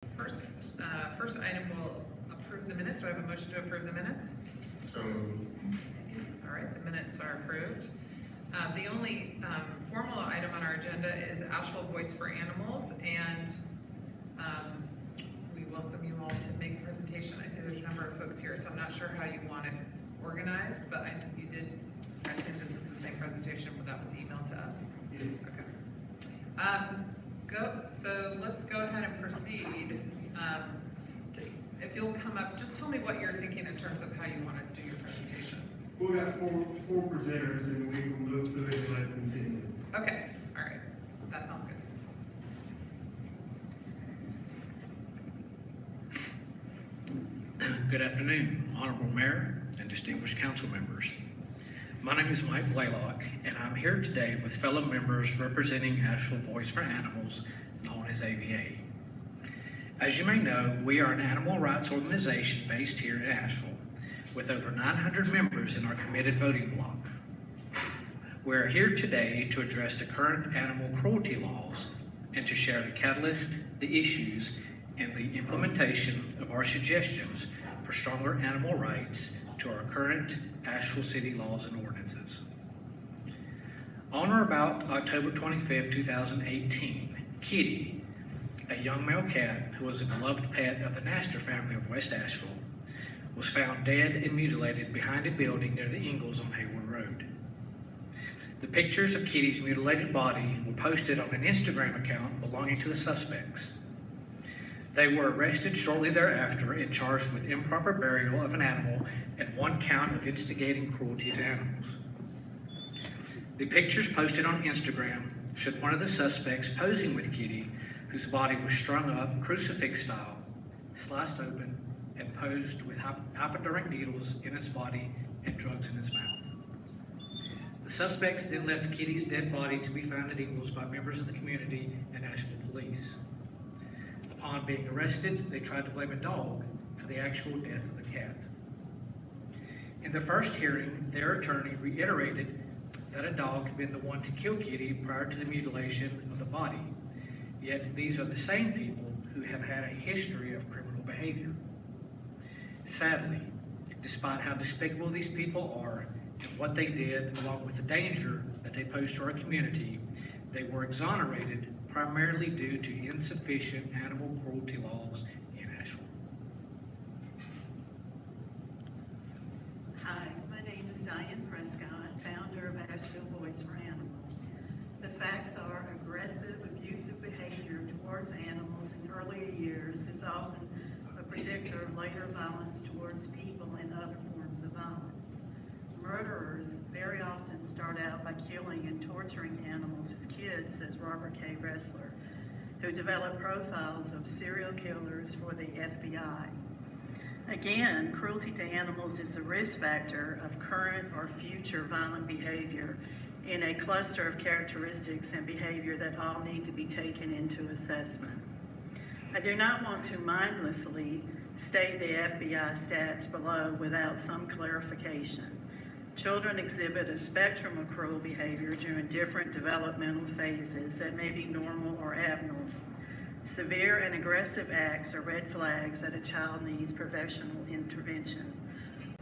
First item will approve the minutes. Do I have a motion to approve the minutes? So moved. All right, the minutes are approved. The only formal item on our agenda is Asheville Voice for Animals, and we welcome you all to make a presentation. I see there's a number of folks here, so I'm not sure how you want it organized, but I assume this is the same presentation, but that was emailed to us. Yes. Okay. So let's go ahead and proceed. If you'll come up, just tell me what you're thinking in terms of how you want to do your presentation. We'll have four presenters and we will move through it in less than 10 minutes. Okay, all right, that sounds good. Good afternoon, Honorable Mayor and distinguished council members. My name is Mike Blaylock, and I'm here today with fellow members representing Asheville Voice for Animals, known as AVA. As you may know, we are an animal rights organization based here in Asheville, with over 900 members in our committed voting bloc. We're here today to address the current animal cruelty laws and to share the catalyst, the issues, and the implementation of our suggestions for stronger animal rights to our current Asheville City laws and ordinances. On or about October 25, 2018, Kitty, a young male cat who was a beloved pet of the Nastor family of West Asheville, was found dead and mutilated behind a building near the Ingalls on Hayward Road. The pictures of Kitty's mutilated body were posted on an Instagram account belonging to the suspects. They were arrested shortly thereafter and charged with improper burial of an animal and one count of instigating cruelty to animals. The pictures posted on Instagram showed one of the suspects posing with Kitty, whose body was strung up crucifix style, sliced open, and posed with hypodermic needles in its body and drugs in its mouth. The suspects then left Kitty's dead body to be found at Ingalls by members of the community and Asheville police. Upon being arrested, they tried to blame a dog for the actual death of the cat. In the first hearing, their attorney reiterated that a dog had been the one to kill Kitty prior to the mutilation of the body. Yet these are the same people who have had a history of criminal behavior. Sadly, despite how despicable these people are and what they did, along with the danger that they pose to our community, they were exonerated primarily due to insufficient animal cruelty laws in Asheville. Hi, my name is Diane Prescott, founder of Asheville Voice for Animals. The facts are aggressive, abusive behavior towards animals in earlier years is often a predictor of later violence towards people and other forms of violence. Murderers very often start out by killing and torturing animals as kids, says Robert K. Ressler, who developed profiles of serial killers for the FBI. Again, cruelty to animals is a risk factor of current or future violent behavior in a cluster of characteristics and behavior that all need to be taken into assessment. I do not want to mindlessly state the FBI stats below without some clarification. Children exhibit a spectrum of cruel behavior during different developmental phases that may be normal or abnormal. Severe and aggressive acts are red flags that a child needs professional intervention.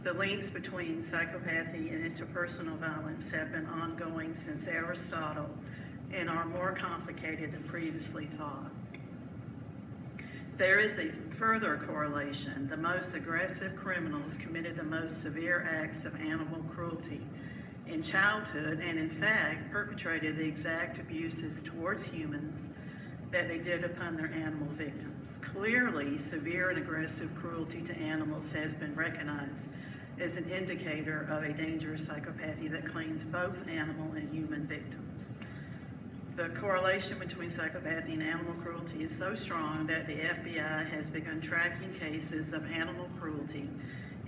The links between psychopathy and interpersonal violence have been ongoing since Aristotle and are more complicated than previously thought. There is a further correlation. The most aggressive criminals committed the most severe acts of animal cruelty in childhood and in fact perpetrated the exact abuses towards humans that they did upon their animal victims. Clearly, severe and aggressive cruelty to animals has been recognized as an indicator of a dangerous psychopathy that claims both animal and human victims. The correlation between psychopathy and animal cruelty is so strong that the FBI has begun tracking cases of animal cruelty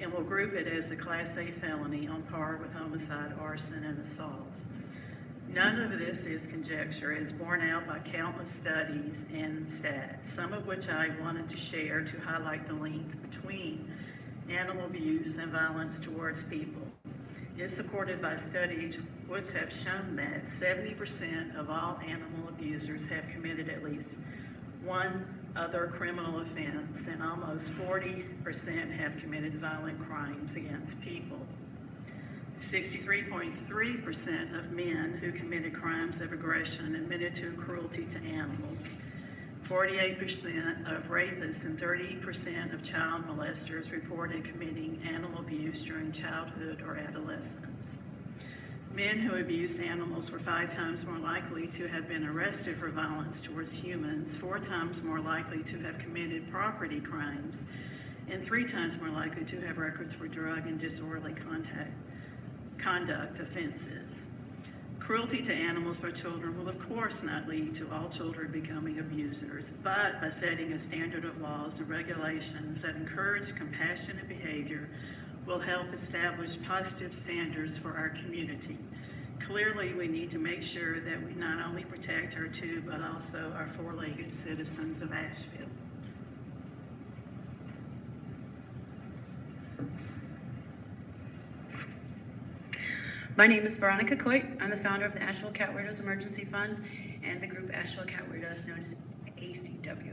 and will group it as a Class A felony on par with homicide, arson, and assault. None of this is conjecture. It is borne out by countless studies and stats, some of which I wanted to share to highlight the link between animal abuse and violence towards people. Is supported by studies which have shown that 70% of all animal abusers have committed at least one other criminal offense, and almost 40% have committed violent crimes against people. 63.3% of men who committed crimes of aggression admitted to cruelty to animals. 48% of rapists and 30% of child molesters reported committing animal abuse during childhood or adolescence. Men who abused animals were 5 times more likely to have been arrested for violence towards humans, 4 times more likely to have committed property crimes, and 3 times more likely to have records for drug and disorderly conduct offenses. Cruelty to animals by children will of course not lead to all children becoming abusers, but by setting a standard of laws and regulations that encourage compassionate behavior will help establish positive standards for our community. Clearly, we need to make sure that we not only protect our 2, but also our 4-legged citizens of Asheville. My name is Veronica Coit. I'm the founder of the Asheville Cat Weirdos Emergency Fund and the group Asheville Cat Weirdos, known as ACW.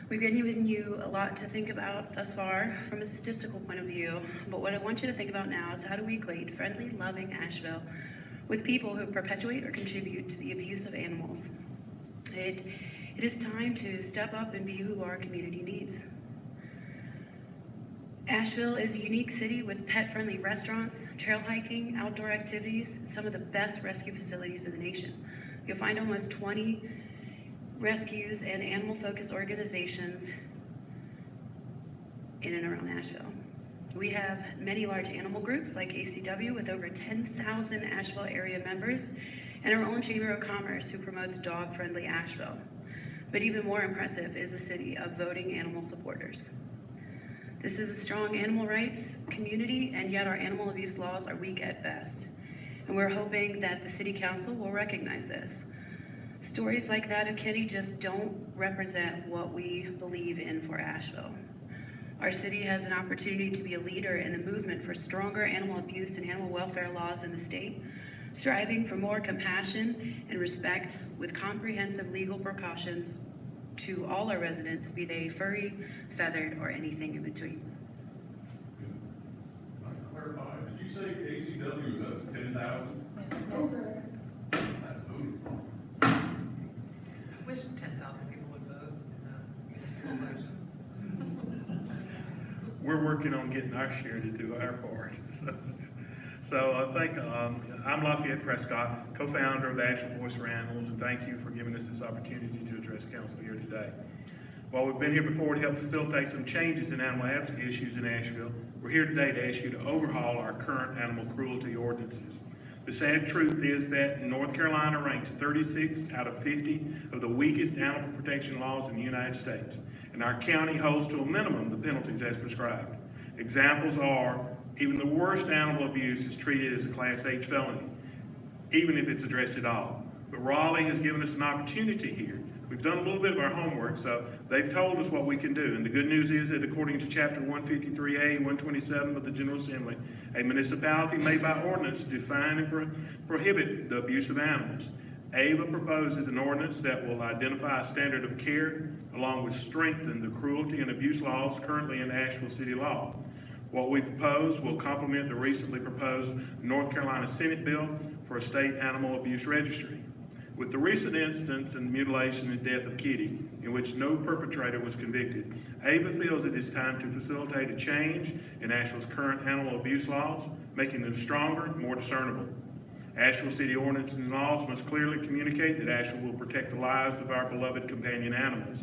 We've given you a lot to think about thus far from a statistical point of view, but what I want you to think about now is how do we equate friendly, loving Asheville with people who perpetuate or contribute to the abuse of animals. It is time to step up and be who our community needs. Asheville is a unique city with pet-friendly restaurants, trail hiking, outdoor activities, and some of the best rescue facilities in the nation. You'll find almost 20 rescues and animal-focused organizations in and around Asheville. We have many large animal groups like ACW with over 10,000 Asheville area members, and our own Chamber of Commerce who promotes dog-friendly Asheville. But even more impressive is a city of voting animal supporters. This is a strong animal rights community, and yet our animal abuse laws are weak at best. And we're hoping that the City Council will recognize this. Stories like that of Kenny just don't represent what we believe in for Asheville. Our city has an opportunity to be a leader in the movement for stronger animal abuse and animal welfare laws in the state, striving for more compassion and respect with comprehensive legal precautions to all our residents, be they furry, feathered, or anything in between. I can clarify, did you say ACW was up to 10,000? Over. That's moving. I wish 10,000 people would vote in the municipal election. We're working on getting our share to do our part. So I think, I'm Lafayette Prescott, co-founder of the Asheville Voice for Animals, and thank you for giving us this opportunity to address council here today. While we've been here before to help facilitate some changes in animal advocacy issues in Asheville, we're here today to ask you to overhaul our current animal cruelty ordinances. The sad truth is that North Carolina ranks 36 out of 50 of the weakest animal protection laws in the United States, and our county holds to a minimum the penalties as prescribed. Examples are, even the worst animal abuse is treated as a Class H felony, even if it's addressed at all. But Raleigh has given us an opportunity here. We've done a little bit of our homework, so they've told us what we can do. And the good news is that according to Chapter 153A, 127 of the General Assembly, a municipality may by ordinance define and prohibit the abuse of animals. AVA proposes an ordinance that will identify a standard of care along with strengthen the cruelty and abuse laws currently in Asheville City law. What we propose will complement the recently proposed North Carolina Senate bill for a state animal abuse registry. With the recent instance and mutilation and death of Kitty, in which no perpetrator was convicted, AVA feels it is time to facilitate a change in Asheville's current animal abuse laws, making them stronger and more discernible. Asheville City ordinances and laws must clearly communicate that Asheville will protect the lives of our beloved companion animals.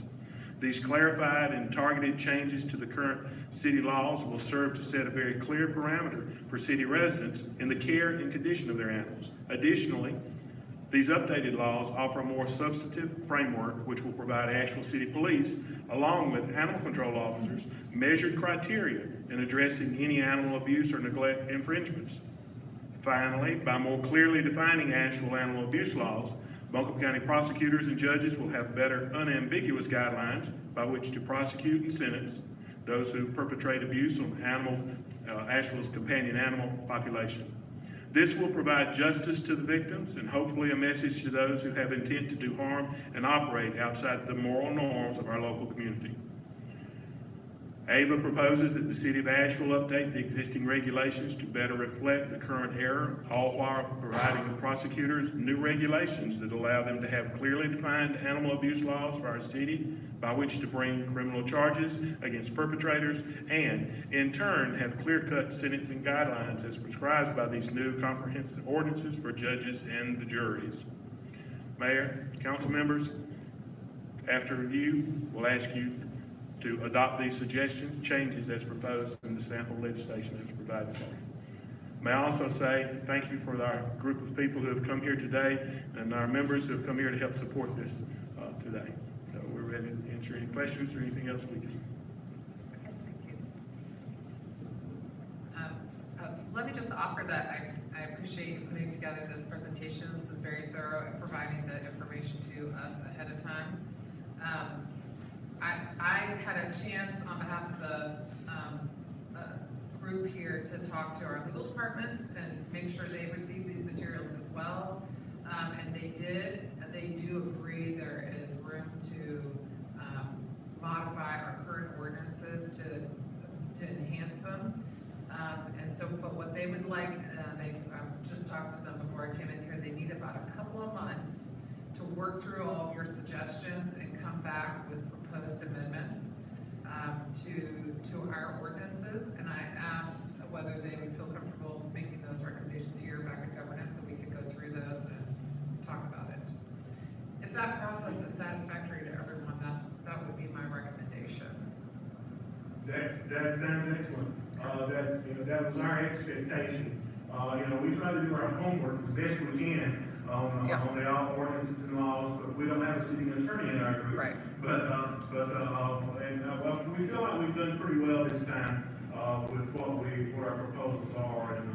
These clarified and targeted changes to the current city laws will serve to set a very clear parameter for city residents in the care and condition of their animals. Additionally, these updated laws offer a more substantive framework which will provide Asheville City Police, along with animal control officers, measured criteria in addressing any animal abuse or neglect infringements. Finally, by more clearly defining Asheville animal abuse laws, Buncombe County prosecutors and judges will have better unambiguous guidelines by which to prosecute and sentence those who perpetrate abuse on Asheville's companion animal population. This will provide justice to the victims and hopefully a message to those who have intent to do harm and operate outside the moral norms of our local community. AVA proposes that the City of Asheville update the existing regulations to better reflect the current era, all while providing the prosecutors new regulations that allow them to have clearly defined animal abuse laws for our city by which to bring criminal charges against perpetrators and, in turn, have clear-cut sentencing guidelines as prescribed by these new comprehensive ordinances for judges and the juries. Mayor, council members, after review, we'll ask you to adopt these suggestions, changes as proposed in the sample legislation that's provided for. May I also say thank you for our group of people who have come here today and our members who have come here to help support this today. So we're ready to answer any questions or anything else we can. Let me just offer that I appreciate you putting together this presentation. This is very thorough and providing the information to us ahead of time. I had a chance on behalf of the group here to talk to our legal department and make sure they received these materials as well. And they did. They do agree there is room to modify our current ordinances to enhance them. And so, but what they would like, I've just talked to them before I came in here, they need about a couple of months to work through all of your suggestions and come back with proposed amendments to our ordinances. And I asked whether they would feel comfortable making those recommendations here back in governance so we could go through those and talk about it. If that process is satisfactory to everyone, that would be my recommendation. That sounds excellent. That was our expectation. We try to do our homework as best we can on the all ordinances and laws, but we don't have a sitting attorney in our group. Right. Well, we feel like we've done pretty well this time with what our proposals are, and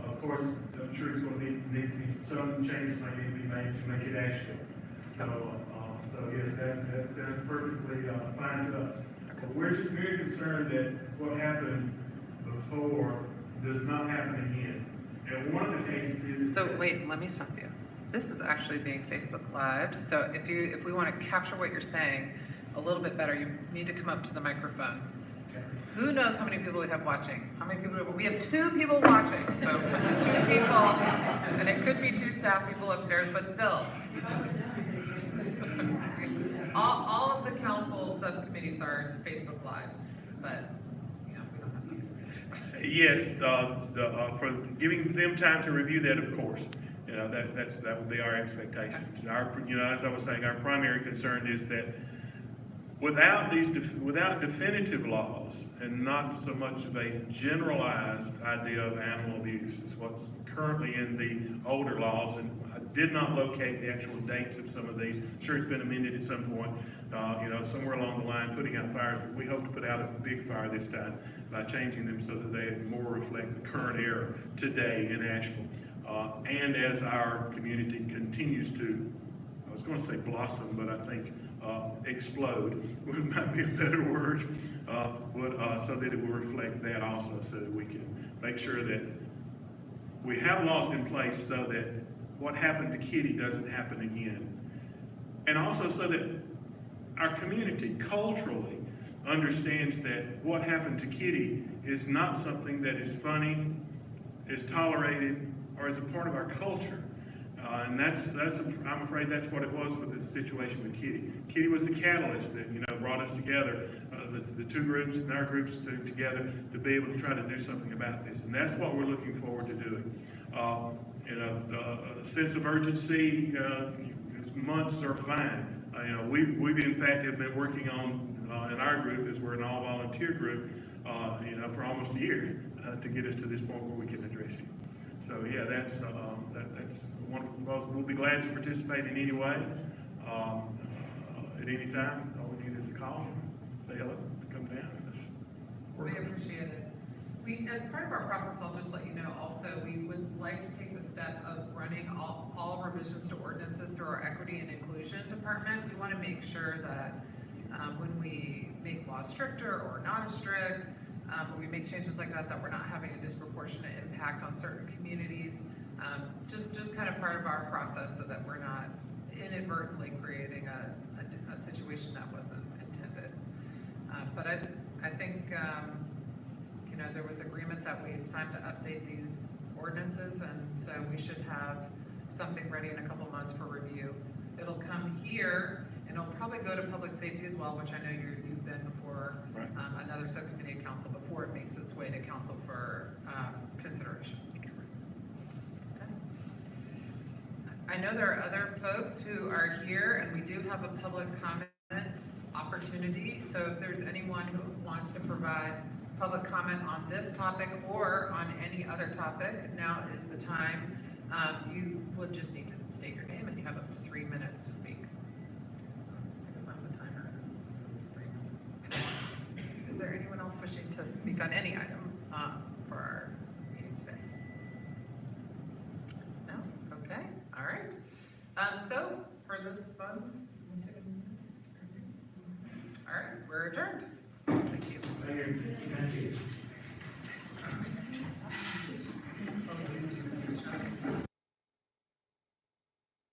of course, I'm sure it's going to need to be some changes may need to be made to make it actual. So yes, that sounds perfectly fine to us. But we're just very concerned that what happened before does not happen again. And one of the cases is. So wait, let me stop you. This is actually being Facebook Lived, so if we want to capture what you're saying a little bit better, you need to come up to the microphone. Okay. Who knows how many people we have watching? How many people? We have 2 people watching, so for the 2 people, and it could be 2 staff people upstairs, but still. All of the council subcommittees are Facebook Live, but, we don't have that. Yes, for giving them time to review that, of course. That would be our expectations. As I was saying, our primary concern is that without definitive laws and not so much of a generalized idea of animal abuse is what's currently in the older laws, and I did not locate the actual dates of some of these. Sure, it's been amended at some point, somewhere along the line, putting out fires. We hope to put out a big fire this time by changing them so that they more reflect the current era today in Asheville. And as our community continues to, I was going to say blossom, but I think explode might be a better word, so that it will reflect that also, so that we can make sure that we have laws in place so that what happened to Kitty doesn't happen again. And also so that our community culturally understands that what happened to Kitty is not something that is funny, is tolerated, or is a part of our culture. And I'm afraid that's what it was with the situation with Kitty. Kitty was the catalyst that, brought us together, the 2 groups and our groups together to be able to try to do something about this. And that's what we're looking forward to doing. The sense of urgency, months are fine. We in fact have been working on, in our group, as we're an all-volunteer group, for almost a year to get us to this point where we can address it. So yeah, that's a wonderful proposal. We'll be glad to participate in any way, at any time. All we need is a call, say hello, come down. We appreciate it. As part of our process, I'll just let you know also, we would like to take the step of running all revisions to ordinances through our equity and inclusion department. We want to make sure that when we make laws stricter or not as strict, When we make changes like that, that we're not having a disproportionate impact on certain communities. Just kind of part of our process so that we're not inadvertently creating a situation that wasn't intended. But I think, you know, there was agreement that it's time to update these ordinances, and so we should have something ready in a couple months for review. It'll come here, and it'll probably go to public safety as well, which I know you've been before, Right. another subcommittee of council before it makes its way to council for consideration. I know there are other folks who are here, and we do have a public comment opportunity. So if there's anyone who wants to provide public comment on this topic or on any other topic, now is the time. You will just need to state your name, and you have up to 3 minutes to speak. Because I'm the timer. 3 minutes. Is there anyone else wishing to speak on any item for our meeting today? No? Okay, all right. So for this fun, all right, we're adjourned. Thank you. Thank you.